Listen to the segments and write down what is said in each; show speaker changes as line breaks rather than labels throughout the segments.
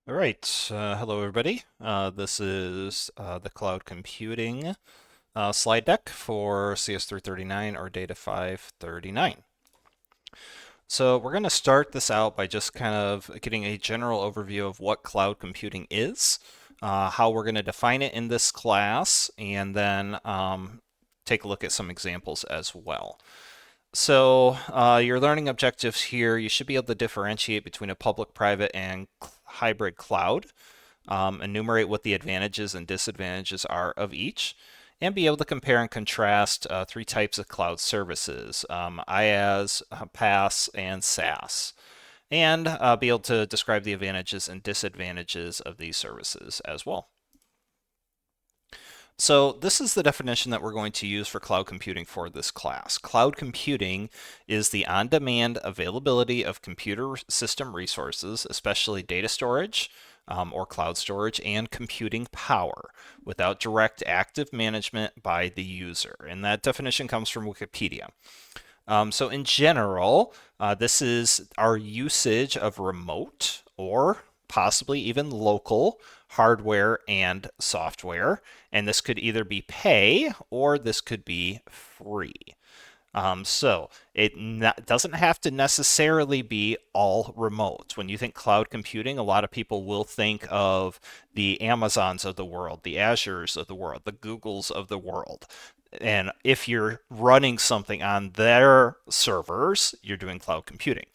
All right, hello everybody. This is the cloud computing slide deck for CS339 or Data 539. So we're going to start this out by just kind of getting a general overview of what cloud computing is, how we're going to define it in this class, and then take a look at some examples as well. So your learning objectives here, you should be able to differentiate between a public, private, and hybrid cloud, enumerate what the advantages and disadvantages are of each, and be able to compare and contrast three types of cloud services, IaaS, PaaS, and SaaS, and be able to describe the advantages and disadvantages of these services as well. So this is the definition that we're going to use for cloud computing for this class. Cloud computing is the on-demand availability of computer system resources, especially data storage or cloud storage, and computing power without direct active management by the user. And that definition comes from Wikipedia. So in general, this is our usage of remote or possibly even local hardware and software. And this could either be pay or this could be free. So it doesn't have to necessarily be all remote. When you think cloud computing, a lot of people will think of the Amazons of the world, the Azures of the world, the Googles of the world. And if you're running something on their servers, you're doing cloud computing.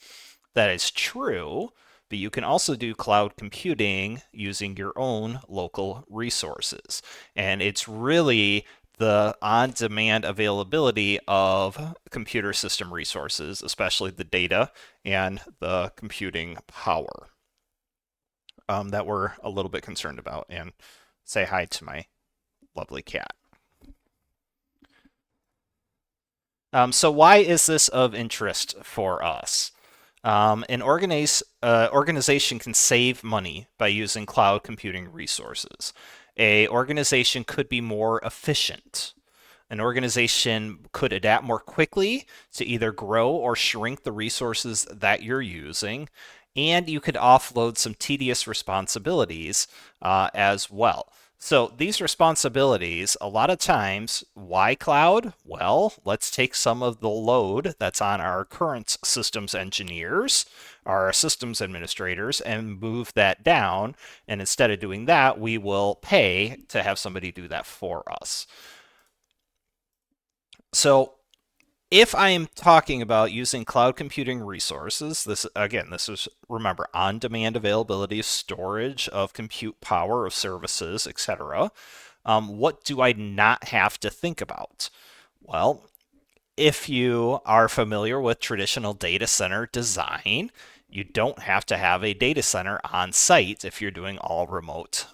That is true, but you can also do cloud computing using your own local resources. And it's really the on-demand availability of computer system resources, especially the data and the computing power, that we're a little bit concerned about. And say hi to my lovely cat. So why is this of interest for us? An organization can save money by using cloud computing resources. A organization could be more efficient. An organization could adapt more quickly to either grow or shrink the resources that you're using, and you could offload some tedious responsibilities as well. So these responsibilities, a lot of times, why cloud? Well, let's take some of the load that's on our current systems engineers, our systems administrators, and move that down. And instead of doing that, we will pay to have somebody do that for us. So if I am talking about using cloud computing resources, this is, remember, on-demand availability, storage of compute power of services, etc. What do I not have to think about? Well, if you are familiar with traditional data center design, you don't have to have a data center on site if you're doing all remote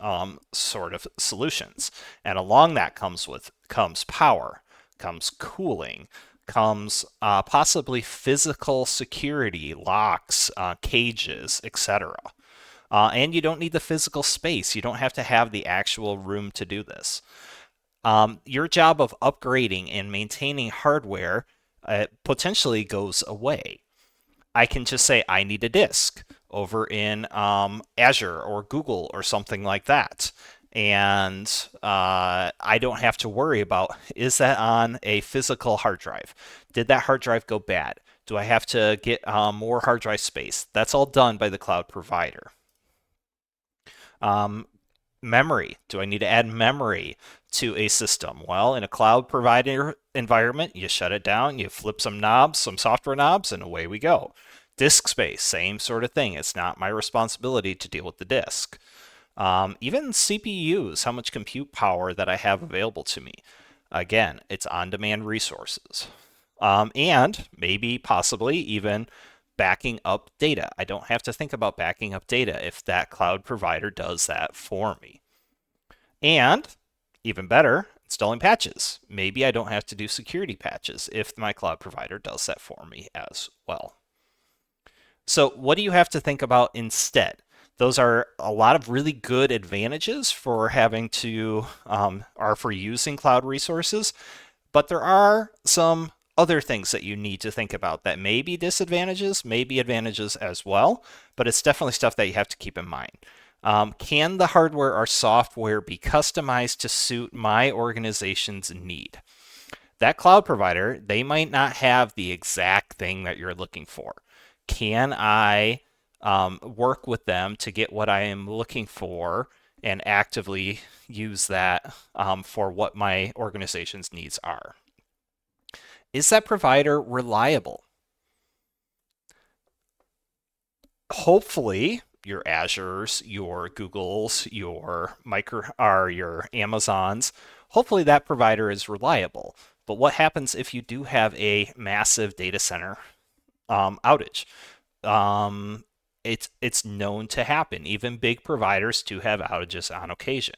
sort of solutions. And along that comes power, comes cooling, comes possibly physical security, locks, cages, etc. And you don't need the physical space. You don't have to have the actual room to do this. Your job of upgrading and maintaining hardware potentially goes away. I can just say, I need a disk over in Azure or Google or something like that. And I don't have to worry about, is that on a physical hard drive? Did that hard drive go bad? Do I have to get more hard drive space? That's all done by the cloud provider. Um, Memory. Do I need to add memory to a system? Well, in a cloud provider environment, you shut it down, you flip some knobs, some software knobs, and away we go. Disk space, same sort of thing. It's not my responsibility to deal with the disk. Even CPUs, how much compute power that I have available to me. Again, it's on-demand resources. And maybe, possibly, even backing up data. I don't have to think about backing up data if that cloud provider does that for me. And even better, installing patches. Maybe I don't have to do security patches if my cloud provider does that for me as well. So what do you have to think about instead? Those are a lot of really good advantages for having to, or for using cloud resources, but there are some other things that you need to think about that may be disadvantages, may be advantages as well, but it's definitely stuff that you have to keep in mind. Can the hardware or software be customized to suit my organization's need? That cloud provider, they might not have the exact thing that you're looking for. Can I work with them to get what I am looking for and actively use that for what my organization's needs are? Is that provider reliable? Hopefully, your Azures, your Googles, your Amazons, hopefully that provider is reliable. But what happens if you do have a massive data center outage? Um, it's known to happen. Even big providers do have outages on occasion.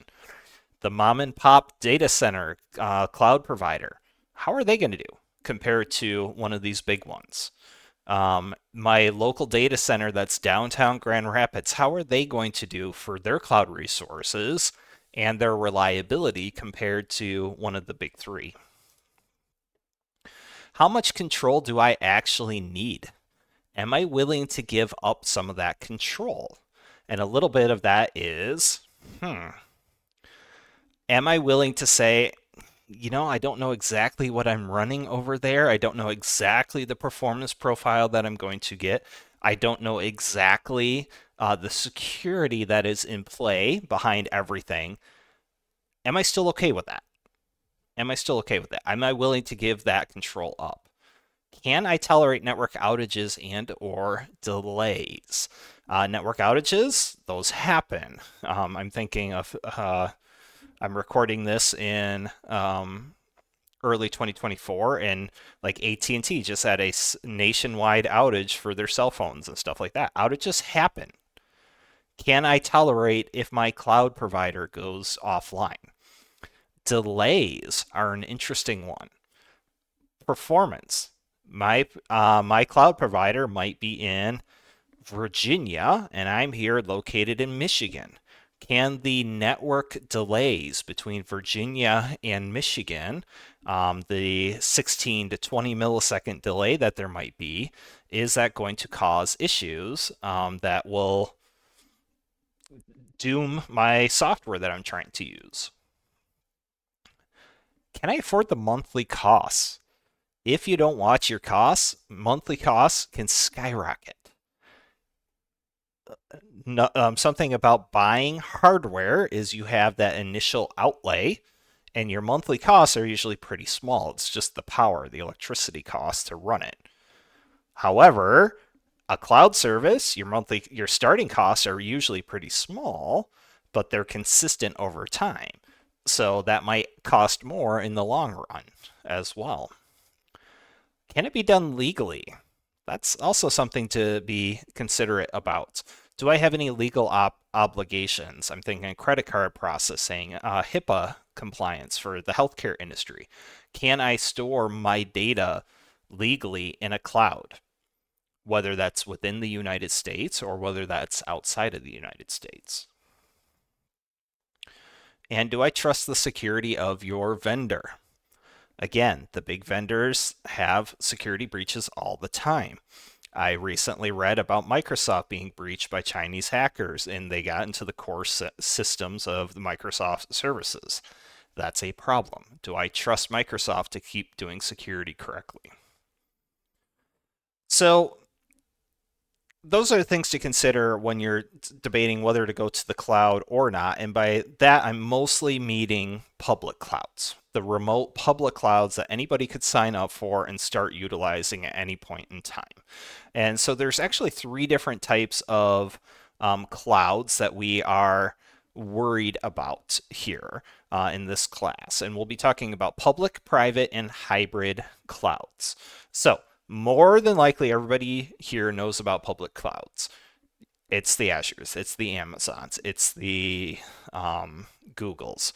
The mom and pop data center cloud provider, how are they going to do compared to one of these big ones? My local data center that's downtown Grand Rapids, how are they going to do for their cloud resources and their reliability compared to one of the big three? How much control do I actually need? Am I willing to give up some of that control? And a little bit of that is, am I willing to say, I don't know exactly what I'm running over there. I don't know exactly the performance profile that I'm going to get. I don't know exactly the security that is in play behind everything. Am I still okay with that? Am I still okay with that? Am I willing to give that control up? Can I tolerate network outages and or delays? Network outages, those happen. I'm thinking of I'm recording this in early 2024, and like AT&T just had a nationwide outage for their cell phones and stuff like that. Outages happen. Can I tolerate if my cloud provider goes offline? Delays are an interesting one. Performance. My cloud provider might be in Virginia, and I'm here located in Michigan. Can the network delays between Virginia and Michigan, the 16 to 20 millisecond delay that there might be, is that going to cause issues that will doom my software that I'm trying to use? Can I afford the monthly costs? If you don't watch your costs, monthly costs can skyrocket. No, something about buying hardware is you have that initial outlay, and your monthly costs are usually pretty small. It's just the power, the electricity cost to run it. However, a cloud service, your starting costs are usually pretty small, but they're consistent over time. So that might cost more in the long run as well. Can it be done legally? That's also something to be considerate about. Do I have any legal obligations? I'm thinking credit card processing, HIPAA compliance for the healthcare industry. Can I store my data legally in a cloud, whether that's within the United States or whether that's outside of the United States? And do I trust the security of your vendor? Again, the big vendors have security breaches all the time. I recently read about Microsoft being breached by Chinese hackers, and they got into the core systems of the Microsoft services. That's a problem. Do I trust Microsoft to keep doing security correctly? So, those are things to consider when you're debating whether to go to the cloud or not. And by that, I'm mostly meaning public clouds, the remote public clouds that anybody could sign up for and start utilizing at any point in time. And so there's actually three different types of clouds that we are worried about here in this class. And we'll be talking about public, private, and hybrid clouds. So more than likely, everybody here knows about public clouds. It's the Azures, it's the Amazons, it's the Googles.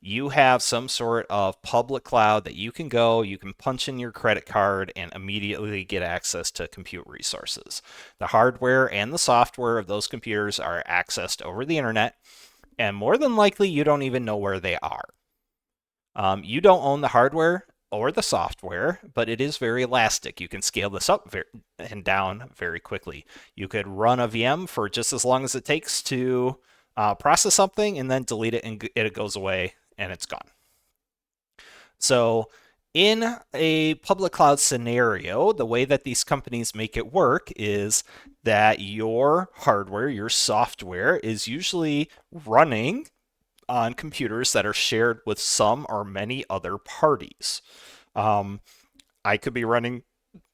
You have some sort of public cloud that you can punch in your credit card and immediately get access to compute resources. The hardware and the software of those computers are accessed over the internet, and more than likely, you don't even know where they are. You don't own the hardware or the software, but it is very elastic. You can scale this up and down very quickly. You could run a VM for just as long as it takes to process something, and then delete it, and it goes away and it's gone. So, in a public cloud scenario, the way that these companies make it work is that your hardware, your software, is usually running on computers that are shared with some or many other parties. Um, I could be running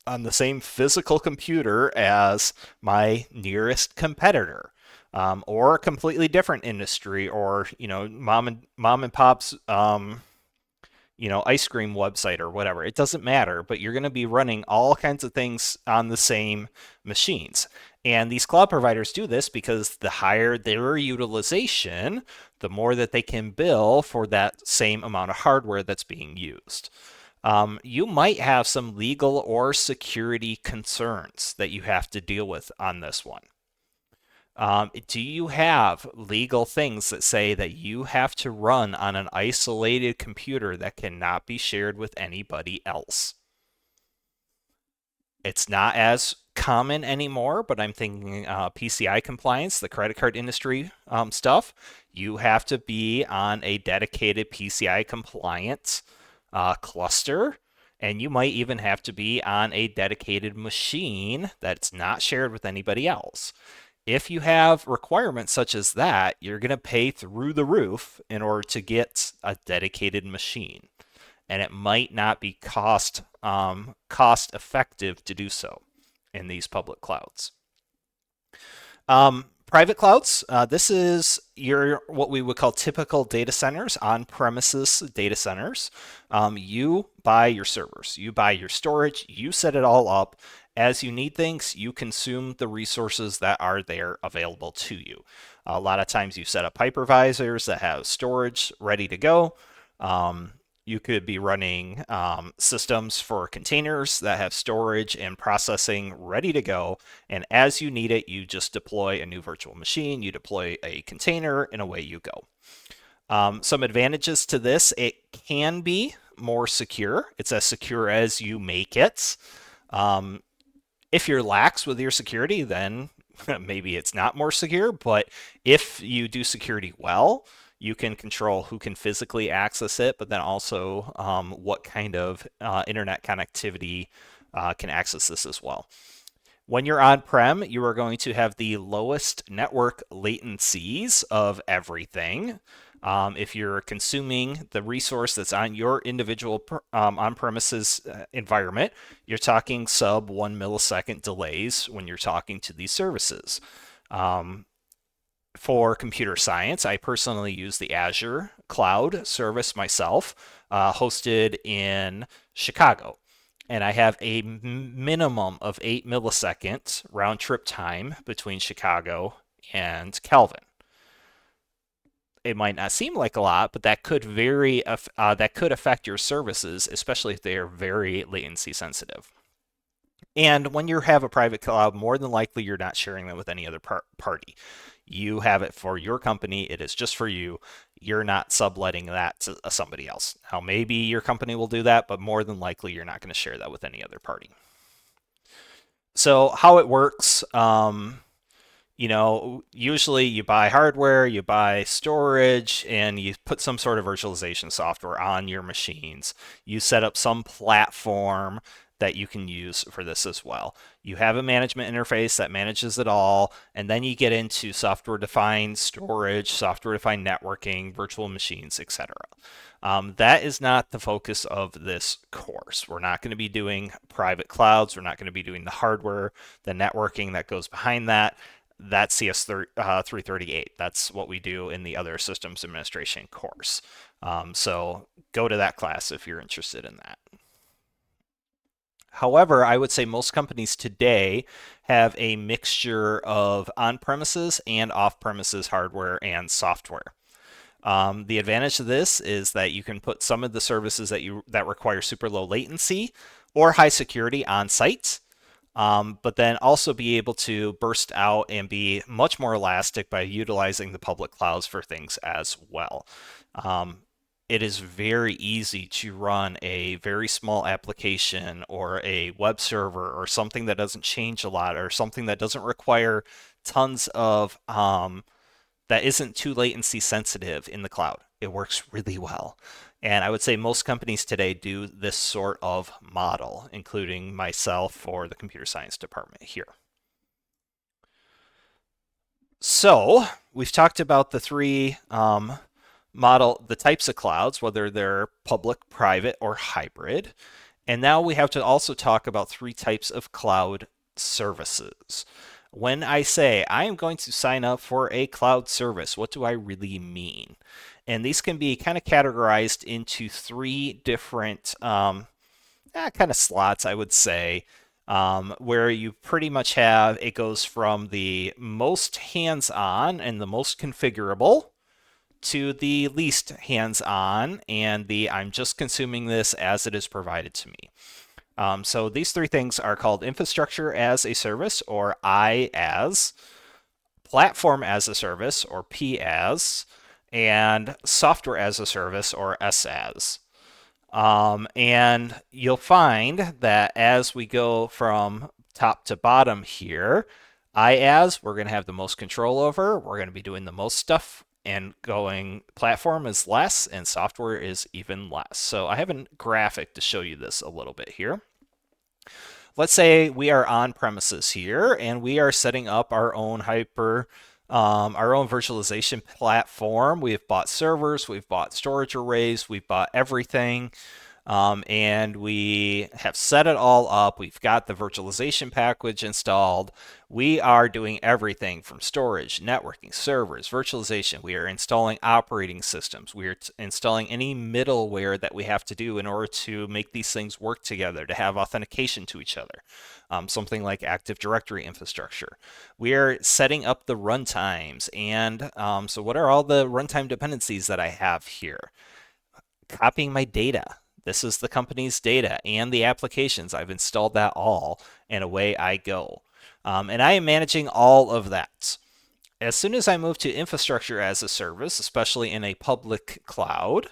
on the same physical computer as my nearest competitor. Or a completely different industry, or mom and pop's ice cream website or whatever. It doesn't matter, but you're going to be running all kinds of things on the same machines. And these cloud providers do this because the higher their utilization, the more that they can bill for that same amount of hardware that's being used. You might have some legal or security concerns that you have to deal with on this one. Do you have legal things that say that you have to run on an isolated computer that cannot be shared with anybody else? It's not as common anymore, but I'm thinking PCI compliance, the credit card industry stuff. You have to be on a dedicated PCI compliant cluster, and you might even have to be on a dedicated machine that's not shared with anybody else. If you have requirements such as that, you're going to pay through the roof in order to get a dedicated machine, and it might not be cost effective to do so in these public clouds. Private clouds, this is your what we would call typical data centers, on-premises data centers. You buy your servers, you buy your storage, you set it all up. As you need things, you consume the resources that are there available to you. A lot of times you set up hypervisors that have storage ready to go. You could be running systems for containers that have storage and processing ready to go. And as you need it, you just deploy a new virtual machine, you deploy a container, and away you go. Some advantages to this: it can be more secure. It's as secure as you make it. If you're lax with your security, then maybe it's not more secure. But if you do security well, you can control who can physically access it, but then also what kind of internet connectivity can access this as well. When you're on-prem, you are going to have the lowest network latencies of everything. If you're consuming the resource that's on your individual on-premises environment, you're talking sub 1 millisecond delays when you're talking to these services. For computer science, I personally use the Azure cloud service myself, hosted in Chicago. And I have a minimum of 8 milliseconds round trip time between Chicago and Kelvin. It might not seem like a lot, but that could affect your services, especially if they are very latency sensitive. And when you have a private cloud, more than likely you're not sharing that with any other party. You have it for your company. It is just for you. You're not subletting that to somebody else. Now, maybe your company will do that, but more than likely you're not going to share that with any other party. So how it works, usually you buy hardware, you buy storage, and you put some sort of virtualization software on your machines. You set up some platform that you can use for this as well. You have a management interface that manages it all, and then you get into software-defined storage, software-defined networking, virtual machines, etc. That is not the focus of this course. We're not going to be doing private clouds. We're not going to be doing the hardware, the networking that goes behind that. That's CS338. That's what we do in the other systems administration course. So go to that class if you're interested in that. However, I would say most companies today have a mixture of on-premises and off-premises hardware and software. The advantage of this is that you can put some of the services that require super low latency or high security on site, but then also be able to burst out and be much more elastic by utilizing the public clouds for things as well. It is very easy to run a very small application or a web server or something that doesn't change a lot or something that doesn't require tons of that isn't too latency sensitive in the cloud. It works really well. And I would say most companies today do this sort of model, including myself for the computer science department here. So we've talked about the three the types of clouds, whether they're public, private, or hybrid. And now we have to also talk about three types of cloud services. When I say I am going to sign up for a cloud service, what do I really mean? And these can be kind of categorized into three different kind of slots, I would say, where you pretty much have it goes from the most hands on and the most configurable to the least hands on and the I'm just consuming this as it is provided to me. So these three things are called infrastructure as a service, or IaaS, platform as a service, or PaaS, and software as a service, or SaaS. And you'll find that as we go from top to bottom here, IaaS, we're going to have the most control over. We're going to be doing the most stuff, and going platform is less, and software is even less. So I have a graphic to show you this a little bit here. Let's say we are on premises here, and we are setting up our own our own virtualization platform. We've bought servers, we've bought storage arrays, we've bought everything. And we have set it all up. We've got the virtualization package installed. We are doing everything from storage, networking, servers, virtualization. We are installing operating systems. We are installing any middleware that we have to do in order to make these things work together, to have authentication to each other. Something like Active Directory infrastructure. We are setting up the runtimes. And so what are all the runtime dependencies that I have here? Copying my data. This is the company's data and the applications. I've installed that all, and away I go. And I am managing all of that. As soon as I move to infrastructure as a service, especially in a public cloud,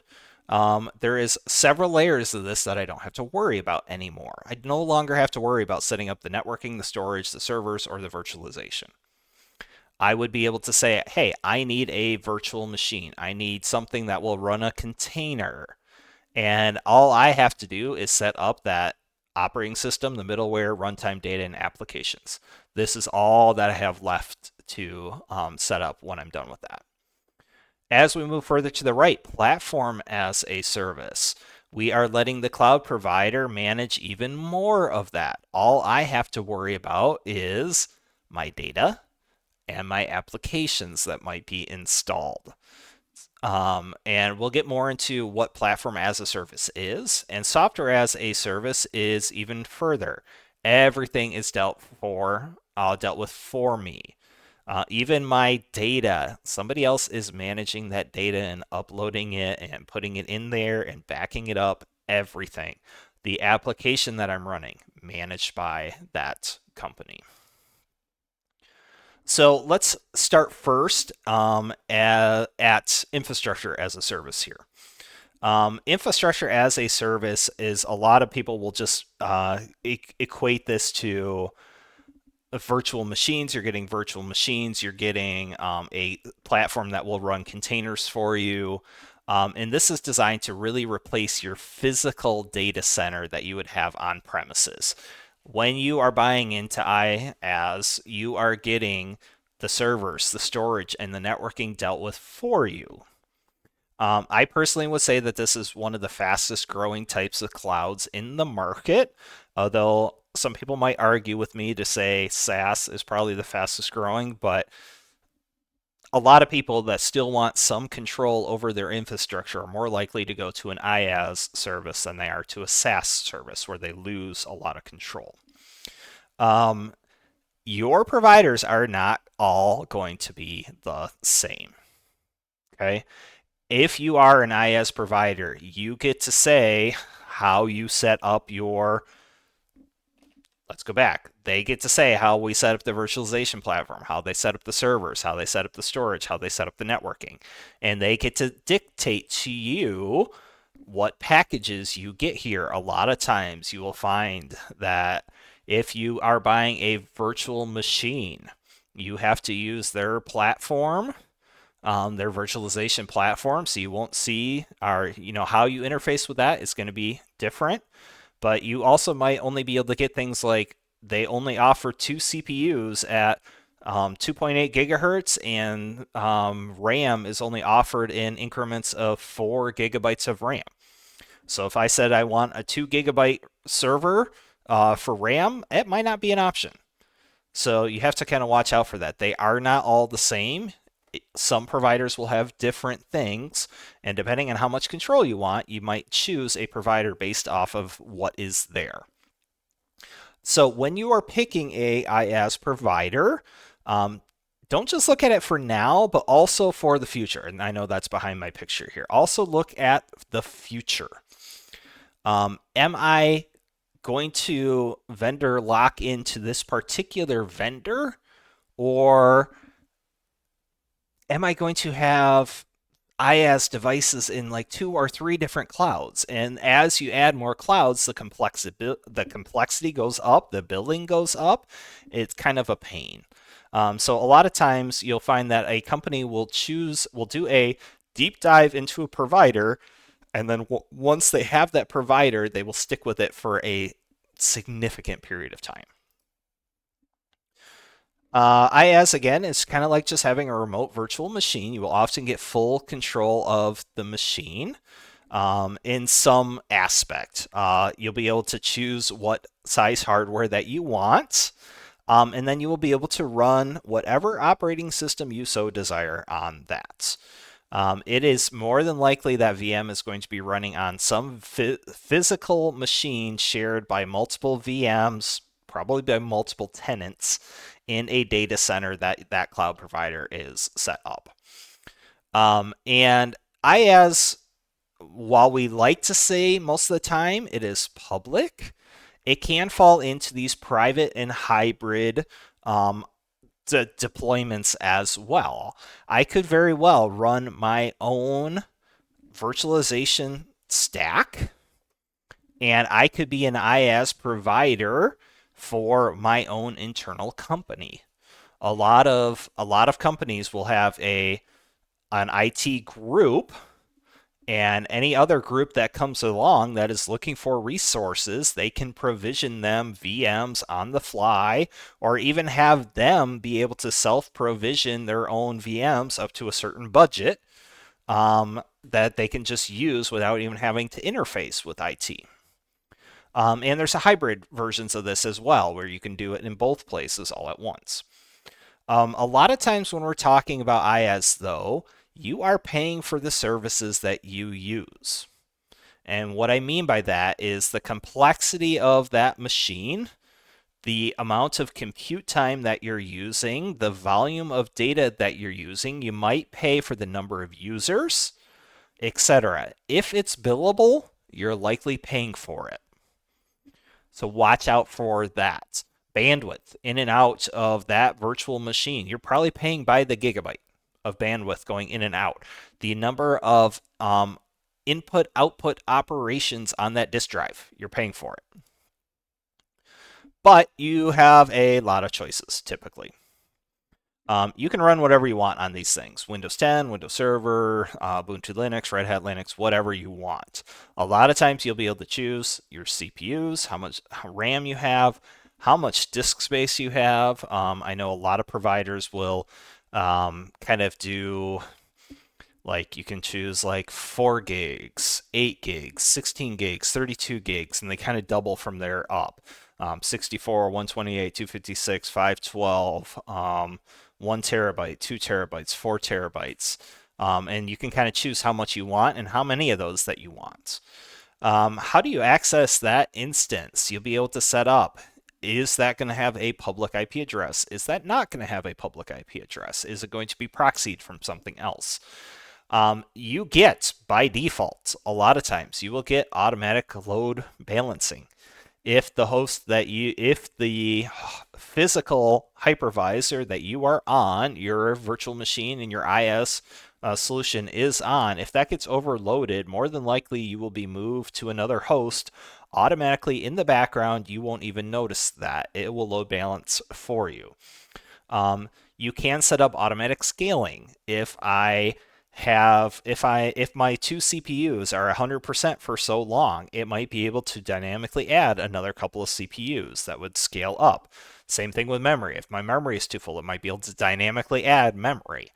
there is several layers of this that I don't have to worry about anymore. I no longer have to worry about setting up the networking, the storage, the servers, or the virtualization. I would be able to say, hey, I need a virtual machine. I need something that will run a container. And all I have to do is set up that operating system, the middleware, runtime data, and applications. This is all that I have left to set up when I'm done with that. As we move further to the right, platform as a service. We are letting the cloud provider manage even more of that. All I have to worry about is my data and my applications that might be installed. And we'll get more into what platform as a service is. And software as a service is even further. Everything is dealt with for me. Even my data, somebody else is managing that data and uploading it and putting it in there and backing it up, everything. The application that I'm running, managed by that company. So let's start first at infrastructure as a service here. Infrastructure as a service is a lot of people will just equate this to virtual machines. You're getting virtual machines. You're getting a platform that will run containers for you. And this is designed to really replace your physical data center that you would have on premises. When you are buying into IaaS, you are getting the servers, the storage, and the networking dealt with for you. I personally would say that this is one of the fastest growing types of clouds in the market, although some people might argue with me to say SaaS is probably the fastest growing, but a lot of people that still want some control over their infrastructure are more likely to go to an IaaS service than they are to a SaaS service where they lose a lot of control. Your providers are not all going to be the same. Okay. If you are an IaaS provider, you get to say how you set up your let's go back. They get to say how we set up the virtualization platform, how they set up the servers, how they set up the storage, how they set up the networking. And they get to dictate to you what packages you get here. A lot of times you will find that if you are buying a virtual machine, you have to use their platform their virtualization platform, so you won't see how you interface with that is going to be different. But you also might only be able to get things like they only offer two CPUs at 2.8 gigahertz, and RAM is only offered in increments of 4 gigabytes of RAM. So if I said I want a 2 gigabyte server for RAM, it might not be an option. So you have to kind of watch out for that. They are not all the same. Some providers will have different things, and depending on how much control you want, you might choose a provider based off of what is there. So when you are picking a IaaS provider, um, don't just look at it for now, but also for the future. And I know that's behind my picture here. Also look at the future. Am I going to vendor lock into this particular vendor, or am I going to have IaaS devices in like 2 or 3 different clouds? And as you add more clouds, the complexity goes up, the billing goes up. It's kind of a pain. So a lot of times you'll find that a company will do a deep dive into a provider, and then once they have that provider, they will stick with it for a significant period of time. IaaS, again, is kind of like just having a remote virtual machine. You will often get full control of the machine in some aspect. You'll be able to choose what size hardware that you want, and then you will be able to run whatever operating system you so desire on that. It is more than likely that VM is going to be running on some physical machine shared by multiple VMs, probably by multiple tenants in a data center that that cloud provider is set up. And IaaS, while we like to say most of the time it is public, it can fall into these private and hybrid deployments as well. I could very well run my own virtualization stack, and I could be an IaaS provider for my own internal company. A lot of companies will have an IT group, and any other group that comes along that is looking for resources, they can provision them VMs on the fly, or even have them be able to self-provision their own VMs up to a certain budget that they can just use without even having to interface with IT. And there's a hybrid versions of this as well, where you can do it in both places all at once. A lot of times when we're talking about IaaS, though, you are paying for the services that you use. And what I mean by that is the complexity of that machine, the amount of compute time that you're using, the volume of data that you're using. You might pay for the number of users, etc. If it's billable, you're likely paying for it. So watch out for that. Bandwidth in and out of that virtual machine. You're probably paying by the gigabyte of bandwidth going in and out. The number of input output operations on that disk drive, you're paying for it. But you have a lot of choices typically. You can run whatever you want on these things. Windows 10, Windows Server, Ubuntu Linux, Red Hat Linux, whatever you want. A lot of times you'll be able to choose your CPUs, how much RAM you have, how much disk space you have. I know a lot of providers will kind of do, like, you can choose like 4 gigs, 8 gigs, 16 gigs, 32 gigs, and they kind of double from there up. 64, 128, 256, 512, 1 terabyte, 2 terabytes, 4 terabytes. And you can kind of choose how much you want and how many of those that you want. How do you access that instance? You'll be able to set up. Is that going to have a public IP address? Is that not going to have a public IP address? Is it going to be proxied from something else? You get, by default, a lot of times, you will get automatic load balancing. If the physical hypervisor that you are on, your virtual machine and your IaaS solution is on, if that gets overloaded, more than likely you will be moved to another host automatically in the background. You won't even notice that. It will load balance for you. You can set up automatic scaling. If my two CPUs are 100% for so long, it might be able to dynamically add another couple of CPUs that would scale up. Same thing with memory. If my memory is too full, it might be able to dynamically add memory.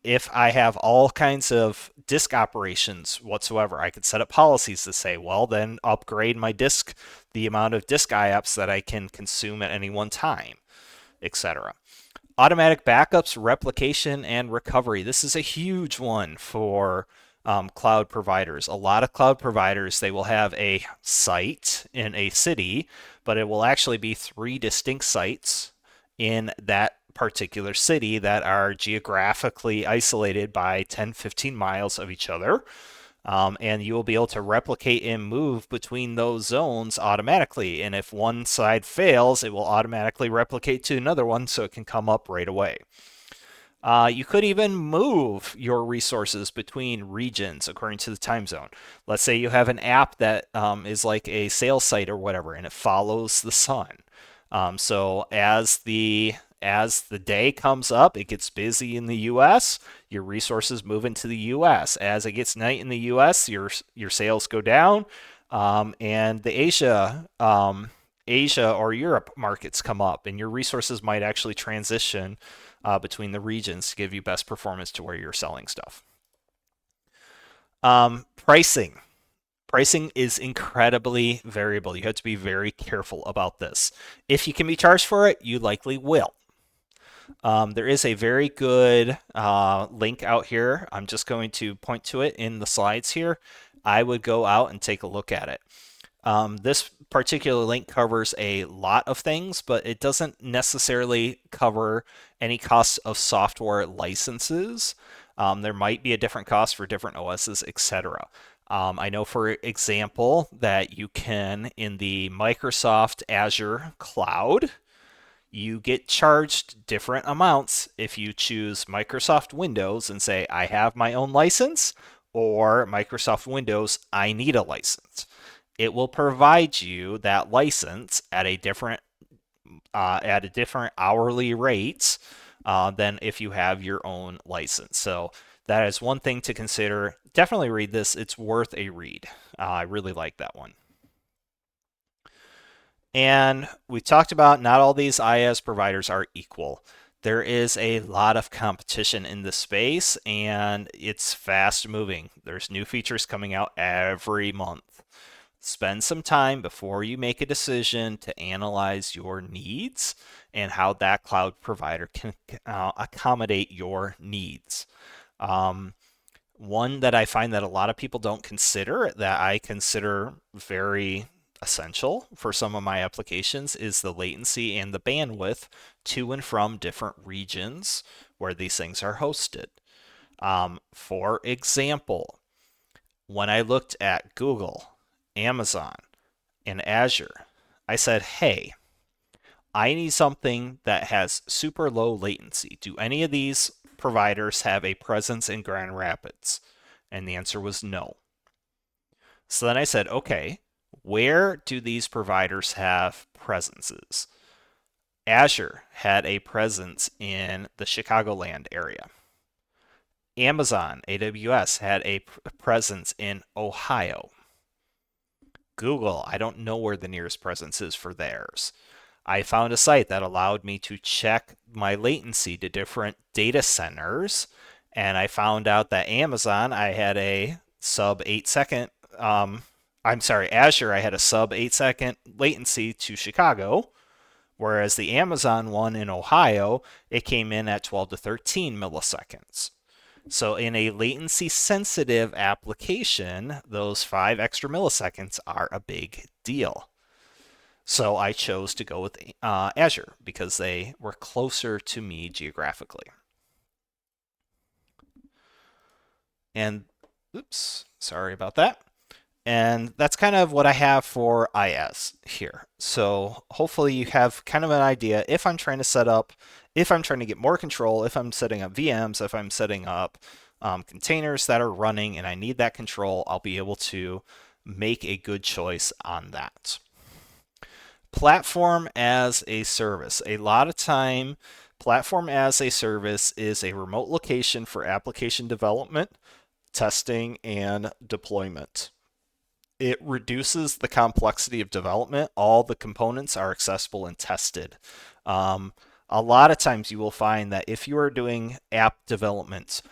If I have all kinds of disk operations whatsoever, I could set up policies to say, well, then upgrade my disk, the amount of disk IOPS that I can consume at any one time, etc. Automatic backups, replication, and recovery. This is a huge one for cloud providers. A lot of cloud providers, they will have a site in a city, but it will actually be 3 distinct sites in that particular city that are geographically isolated by 10, 15 miles of each other. And you will be able to replicate and move between those zones automatically. And if one side fails, it will automatically replicate to another one so it can come up right away. You could even move your resources between regions according to the time zone. Let's say you have an app that is like a sales site or whatever, and it follows the sun. So as the day comes up, it gets busy in the U.S. Your resources move into the U.S. As it gets night in the U.S., your sales go down, and the Asia or Europe markets come up, and your resources might actually transition between the regions to give you best performance to where you're selling stuff. Pricing. Pricing is incredibly variable. You have to be very careful about this. If you can be charged for it, you likely will. There is a very good link out here. I'm just going to point to it in the slides here. I would go out and take a look at it. This particular link covers a lot of things, but it doesn't necessarily cover any costs of software licenses. There might be a different cost for different OSs, etc. I know, for example, that you can, in the Microsoft Azure cloud, you get charged different amounts if you choose Microsoft Windows and say, I have my own license, or Microsoft Windows, I need a license. It will provide you that license at a different hourly rates than if you have your own license. So that is one thing to consider. Definitely read this. It's worth a read. I really like that one. And we talked about not all these IaaS providers are equal. There is a lot of competition in this space, and it's fast moving. There's new features coming out every month. Spend some time before you make a decision to analyze your needs and how that cloud provider can accommodate your needs. One that I find that a lot of people don't consider, that I consider very essential for some of my applications, is the latency and the bandwidth to and from different regions where these things are hosted. For example, when I looked at Google, Amazon, and Azure, I said, hey, I need something that has super low latency. Do any of these providers have a presence in Grand Rapids? And the answer was no. So then I said, okay, where do these providers have presences? Azure had a presence in the Chicagoland area. Amazon, AWS, had a presence in Ohio. Google, I don't know where the nearest presence is for theirs. I found a site that allowed me to check my latency to different data centers, and I found out that Amazon, I had a sub 8-second, Azure, I had a sub 8-second latency to Chicago, whereas the Amazon one in Ohio, it came in at 12 to 13 milliseconds. So in a latency sensitive application, those 5 extra milliseconds are a big deal. So I chose to go with Azure because they were closer to me geographically. And oops, sorry about that. And that's kind of what I have for IaaS here. So hopefully you have kind of an idea if I'm trying to set up, if I'm trying to get more control, if I'm setting up VMs, if I'm setting up containers that are running and I need that control, I'll be able to make a good choice on that. Platform as a service. A lot of time Platform as a service is a remote location for application development, testing, and deployment. It reduces the complexity of development. All the components are accessible and tested. Um, a lot of times you will find that if you are doing app development,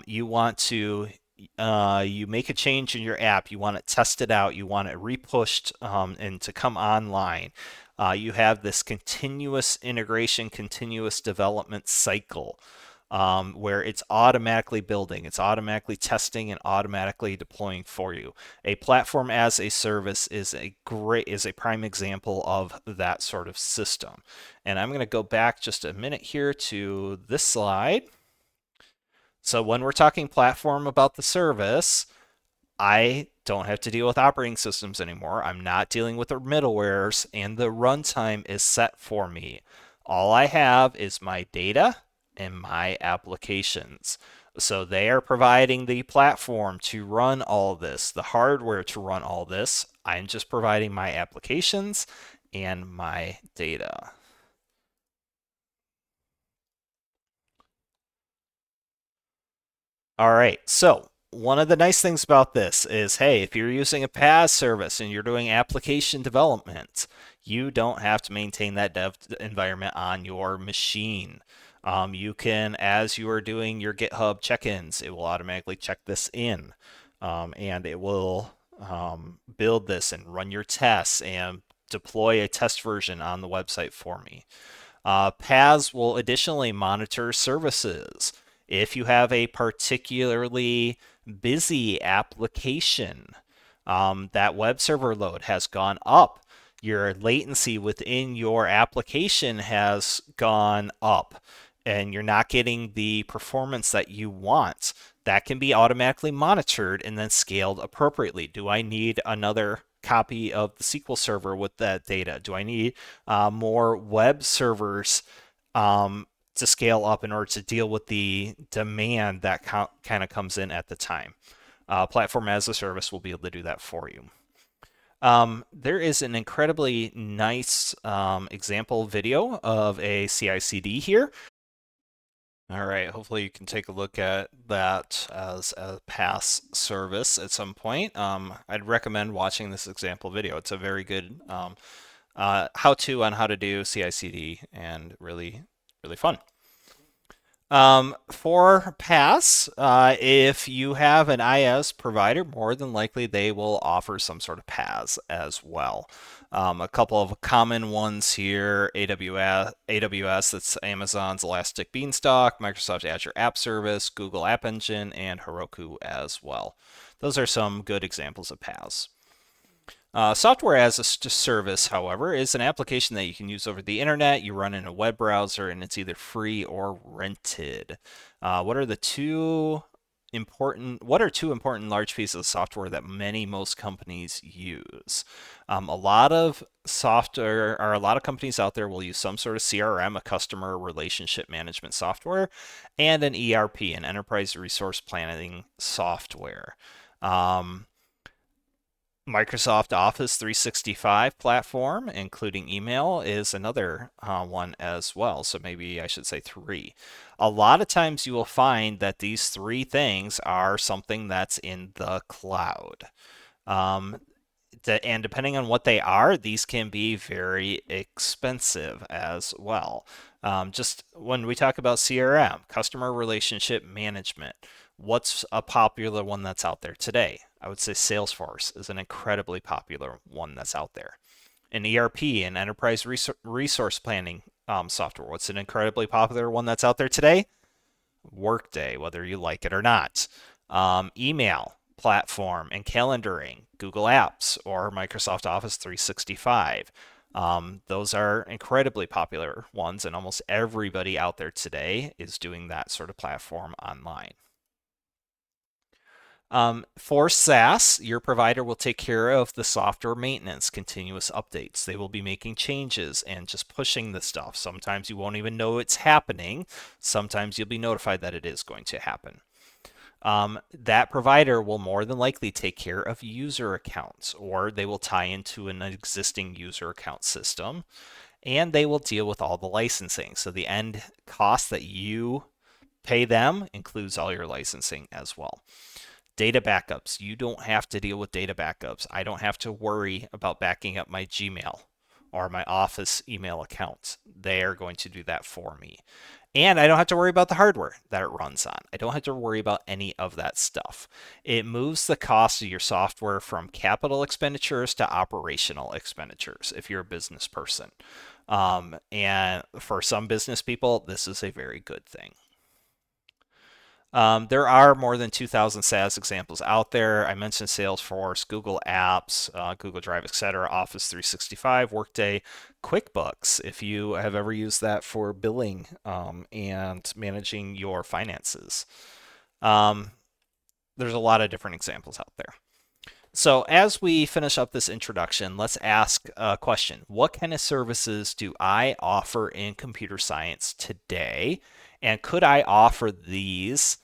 you want to you make a change in your app, you want it tested out, you want it repushed and to come online. You have this continuous integration, continuous development cycle where it's automatically building, it's automatically testing, and automatically deploying for you. A platform as a service is a prime example of that sort of system. And I'm going to go back just a minute here to this slide. So when we're talking platform about the service, I don't have to deal with operating systems anymore. I'm not dealing with the middlewares, and the runtime is set for me. All I have is my data and my applications. So they are providing the platform to run all this, the hardware to run all this. I'm just providing my applications and my data. All right. So one of the nice things about this is, hey, if you're using a PaaS service and you're doing application development, you don't have to maintain that dev environment on your machine. You can, as you are doing your GitHub check-ins, it will automatically check this in, and it will build this and run your tests and deploy a test version on the website for me. PaaS will additionally monitor services. If you have a particularly busy application, that web server load has gone up, your latency within your application has gone up, and you're not getting the performance that you want, that can be automatically monitored and then scaled appropriately. Do I need another copy of the SQL Server with that data? Do I need more web servers to scale up in order to deal with the demand that kind of comes in at the time? Platform as a service will be able to do that for you. There is an incredibly nice example video of a CI/CD here. All right, hopefully you can take a look at that as a PaaS service at some point. I'd recommend watching this example video. It's a very good how-to on how to do CI/CD and really, really fun. For PaaS, if you have an IaaS provider, more than likely they will offer some sort of PaaS as well. A couple of common ones here: AWS, that's Amazon's Elastic Beanstalk, Microsoft Azure App Service, Google App Engine, and Heroku as well. Those are some good examples of PaaS. Software as a service, however, is an application that you can use over the internet. You run in a web browser, and it's either free or rented. What are two important large pieces of software that most companies use? A lot of software, or a lot of companies out there will use some sort of CRM, a customer relationship management software, and an ERP, an enterprise resource planning software. Microsoft Office 365 platform, including email, is another one as well. So maybe I should say three. A lot of times you will find that these three things are something that's in the cloud. Um, and depending on what they are, these can be very expensive as well. Just when we talk about CRM, customer relationship management, what's a popular one that's out there today? I would say Salesforce is an incredibly popular one that's out there. An ERP, an enterprise resource planning software, what's an incredibly popular one that's out there today? Workday, whether you like it or not. Email platform and calendaring, Google Apps or Microsoft Office 365. Those are incredibly popular ones, and almost everybody out there today is doing that sort of platform online. For SaaS, your provider will take care of the software maintenance, continuous updates. They will be making changes and just pushing the stuff. Sometimes you won't even know it's happening. Sometimes you'll be notified that it is going to happen. That provider will more than likely take care of user accounts, or they will tie into an existing user account system. and they will deal with all the licensing. So the end cost that you pay them includes all your licensing as well. Data backups. You don't have to deal with data backups. I don't have to worry about backing up my Gmail or my Office email accounts. They are going to do that for me. And I don't have to worry about the hardware that it runs on. I don't have to worry about any of that stuff. It moves the cost of your software from capital expenditures to operational expenditures if you're a business person. And for some business people, this is a very good thing. There are more than 2,000 SaaS examples out there. I mentioned Salesforce, Google Apps, Google Drive, etc., Office 365, Workday, QuickBooks, if you have ever used that for billing and managing your finances. Um, there's a lot of different examples out there. So as we finish up this introduction, let's ask a question. What kind of services do I offer in computer science today? And could I offer these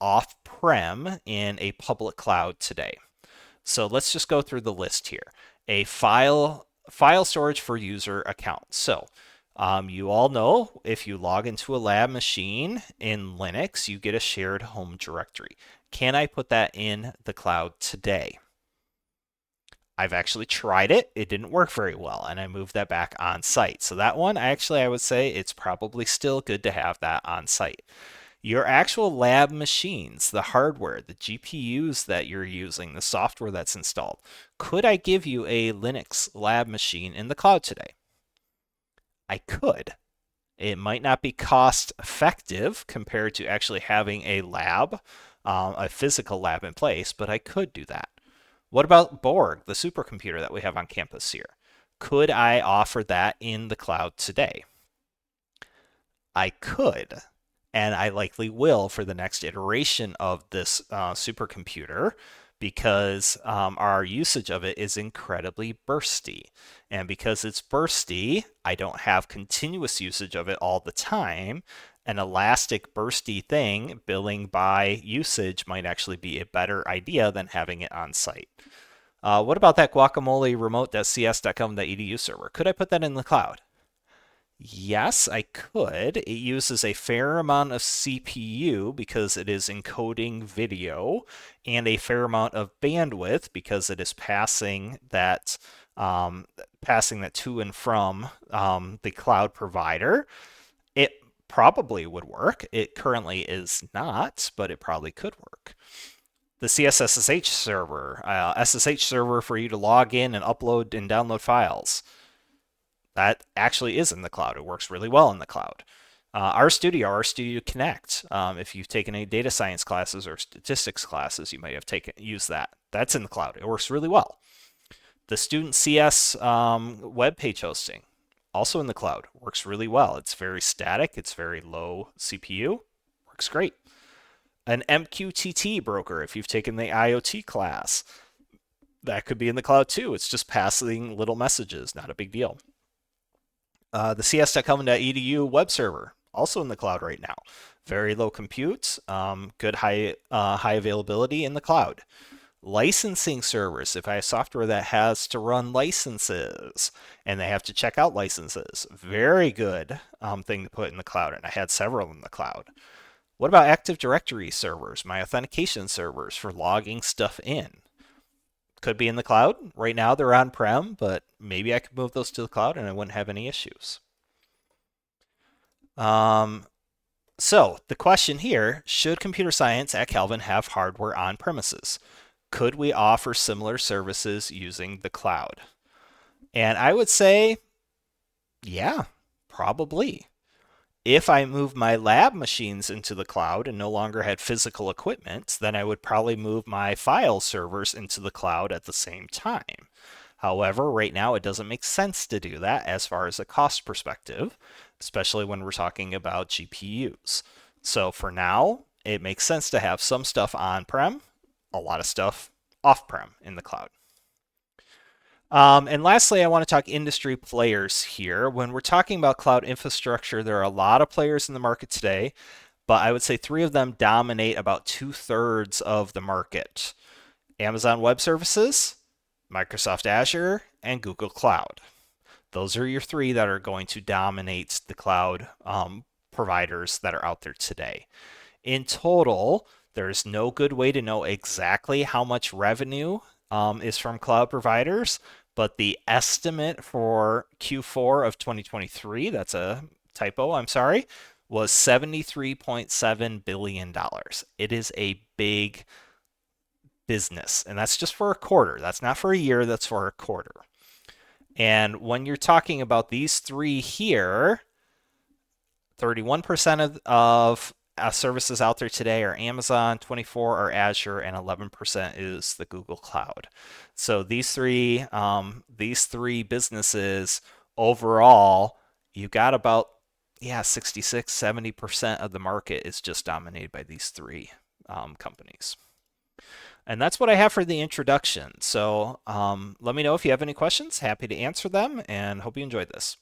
off-prem in a public cloud today? So let's just go through the list here. A file storage for user accounts. So you all know if you log into a lab machine in Linux, you get a shared home directory. Can I put that in the cloud today? I've actually tried it. It didn't work very well, and I moved that back on site. So that one, I would say it's probably still good to have that on site. Your actual lab machines, the hardware, the GPUs that you're using, the software that's installed, could I give you a Linux lab machine in the cloud today? I could. It might not be cost effective compared to actually having a lab, a physical lab in place, but I could do that. What about Borg, the supercomputer that we have on campus here? Could I offer that in the cloud today? I could, and I likely will for the next iteration of this supercomputer because our usage of it is incredibly bursty. And because it's bursty, I don't have continuous usage of it all the time. An elastic bursty thing, billing by usage, might actually be a better idea than having it on site. What about that guacamole remote.cs.com.edu server? Could I put that in the cloud? Yes, I could. It uses a fair amount of CPU because it is encoding video and a fair amount of bandwidth because it is passing that to and from the cloud provider. It probably would work. It currently is not, but it probably could work. The CSSH server, SSH server for you to log in and upload and download files. That actually is in the cloud. It works really well in the cloud. RStudio Connect. If you've taken any data science classes or statistics classes, you might have used that. That's in the cloud. It works really well. The student CS web page hosting, also in the cloud, works really well. It's very static. It's very low CPU. Works great. An MQTT broker, if you've taken the IoT class, that could be in the cloud too. It's just passing little messages, not a big deal. The cs.com.edu web server, also in the cloud right now. Very low compute, good high availability in the cloud. Licensing servers, if I have software that has to run licenses and they have to check out licenses, very good thing to put in the cloud, and I had several in the cloud. What about Active Directory servers, my authentication servers for logging stuff in? Could be in the cloud. Right now they're on-prem, but maybe I could move those to the cloud and I wouldn't have any issues. So the question here, should computer science at Calvin have hardware on premises? Could we offer similar services using the cloud? And I would say, yeah, probably. If I moved my lab machines into the cloud and no longer had physical equipment, then I would probably move my file servers into the cloud at the same time. However, right now it doesn't make sense to do that as far as a cost perspective, especially when we're talking about GPUs. So for now, it makes sense to have some stuff on-prem, a lot of stuff off-prem in the cloud. And lastly, I want to talk industry players here. When we're talking about cloud infrastructure, there are a lot of players in the market today, but I would say 3 of them dominate about 2/3 of the market. Amazon Web Services, Microsoft Azure, and Google Cloud. Those are your three that are going to dominate the cloud providers that are out there today. In total, there's no good way to know exactly how much revenue is from cloud providers, but the estimate for Q4 of 2023, that's a typo, I'm sorry, was $73.7 billion. It is a big business, and that's just for a quarter. That's not for a year, that's for a quarter. And when you're talking about these three here, 31% of services out there today are Amazon, 24 are Azure, and 11% is the Google Cloud. So these three businesses overall, you got about 66, 70% of the market is just dominated by these three companies. And that's what I have for the introduction. So let me know if you have any questions. Happy to answer them, and hope you enjoyed this.